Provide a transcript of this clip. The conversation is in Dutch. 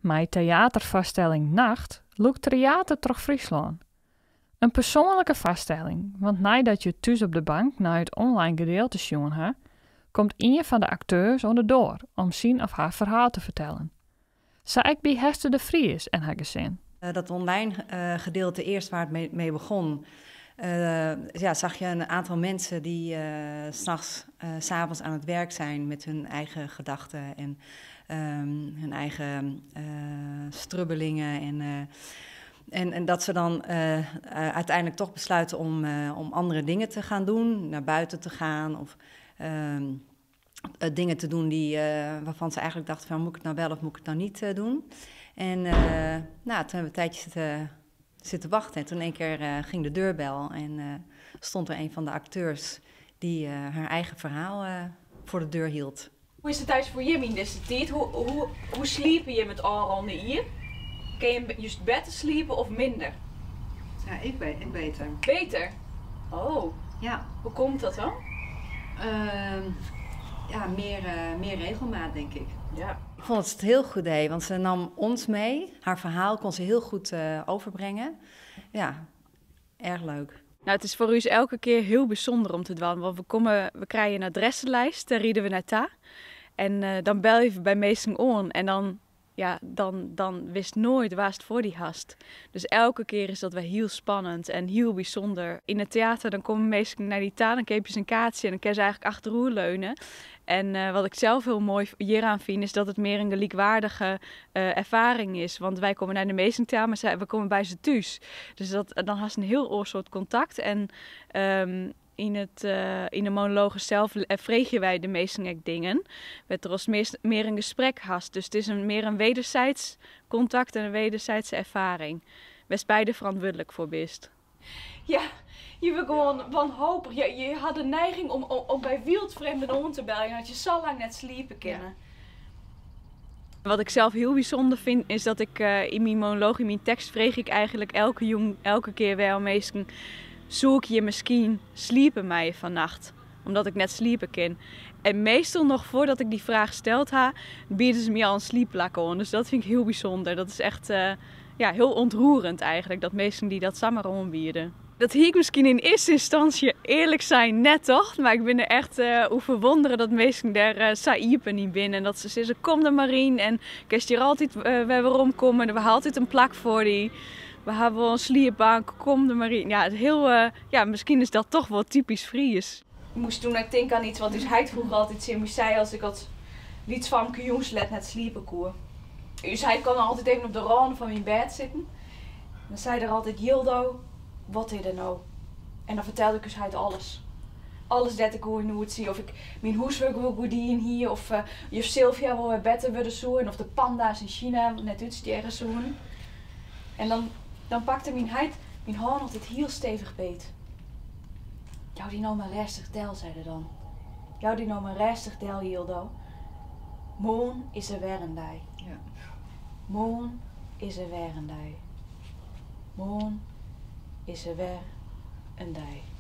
Mijn theatervaststelling Nacht loopt Theater troch Friesland. Een persoonlijke vaststelling, want nadat je thuis op de bank naar het online gedeelte zien hebt, komt een van de acteurs onderdoor om zijn of haar verhaal te vertellen. Zij ik bij Hester de Vries en haar gezin. Dat online gedeelte eerst waar het mee begon, zag je een aantal mensen die 's'avonds aan het werk zijn met hun eigen gedachten en hun eigen strubbelingen. En dat ze dan uiteindelijk toch besluiten om andere dingen te gaan doen, naar buiten te gaan of dingen te doen waarvan ze eigenlijk dachten van moet ik het nou wel of moet ik het nou niet doen. En toen hebben we een tijdje zitten wachten en toen in één keer ging de deurbel en stond er een van de acteurs die haar eigen verhaal voor de deur hield. Hoe is het thuis voor je in deze tijd? Hoe sliep je met al hier? Kun je juist beter sliepen of minder? Ja, ik beter. Beter? Oh. Ja. Hoe komt dat dan? Ja, meer regelmaat, denk ik. Ja. Ik vond het heel goed idee, want ze nam ons mee. Haar verhaal kon ze heel goed overbrengen. Ja, erg leuk. Nou, het is voor u elke keer heel bijzonder om te doen, want we krijgen een adressenlijst, daar rieden we naar ta. En dan bel je bij meesten aan en dan wist nooit waar het voor die hast. Dus elke keer is dat wel heel spannend en heel bijzonder. In het theater dan komen meesten naar die taal, dan keep je een kaartje en dan kan ze eigenlijk achteroer leunen. En wat ik zelf heel mooi hieraan vind, is dat het meer een gelijkwaardige ervaring is. Want wij komen naar de meestingtaal, maar we komen bij ze thuis. Dus dan had ze een heel oor soort contact. En in de monologen zelf vregen wij de meeste dingen. Het er als meer een gesprek hast. Dus het is meer een wederzijds contact en een wederzijdse ervaring. Wees beide verantwoordelijk voor best. Ja, je bent gewoon wanhopig. Je had de neiging om bij wildvreemden om te bellen. En dat je zo lang net sliepen kennen. Ja. Wat ik zelf heel bijzonder vind, is dat ik in mijn monoloog, in mijn tekst, vreeg ik eigenlijk elke keer wel meesten. Zoek je misschien sliepen mij vannacht, omdat ik net sliepen kan. En meestal nog voordat ik die vraag steld bieden ze me al een slieplak aan. Dus dat vind ik heel bijzonder. Dat is echt heel ontroerend eigenlijk, dat meesten die dat samen aanbieden. Dat hier ik misschien in eerste instantie eerlijk zijn net toch, maar ik ben er echt hoe verwonderen dat meesten daar saïpen niet binnen. En dat ze zeggen, kom er maar in en kerst hier altijd waarom komen, we hebben altijd een plak voor die. We hebben wel een slierbank, kom er maar in. Ja, misschien is dat toch wel typisch Fries. Ik moest toen ik denk aan iets, want dus hij vroeger altijd zei, zei als ik had iets van mijn jongenslet net sliepen koer. Dus hij kan altijd even op de rand van mijn bed zitten. Dan zei er altijd, Jildo, wat is er nou? En dan vertelde ik dus hij alles. Alles dat ik hoe het zie. Of ik mijn huiswerk wil goedien hier. Of juf Sylvia wil weer beter willen zoeken. Of de panda's in China net uitsteren zoeken. En dan pakte mijn hand altijd heel stevig beet. Jou die nou maar rustig del, zei hij dan. Jou die nou maar rustig del, Jildo. Moon is er weer een dag. Ja. Moon is er weer een dag. Moon is er weer een dag.